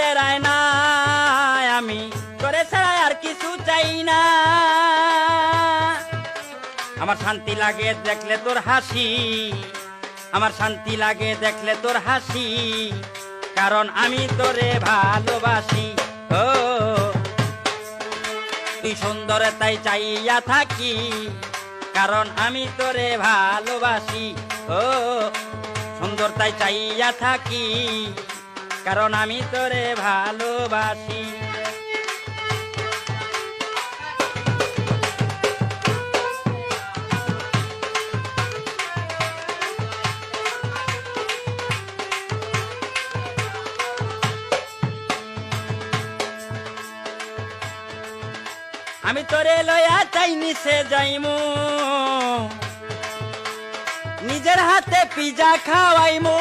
বেড়ায় না আমি তোরে ছাড়া আর কিছু চাই না আমার শান্তি লাগে দেখলে তোর হাসি আমার শান্তি লাগে দেখলে তোর হাসি কারণ আমি তোরে ভালোবাসি ও তুই সুন্দর তাই চাইয়া থাকি কারণ আমি তোরে ভালোবাসি ও সুন্দর তাই চাইয়া থাকি কারণ আমি তোরে ভালোবাসি আমি তোরে লয়া চাই নিচে যাইমু নিজের হাতে পিজা খাওয়াইমু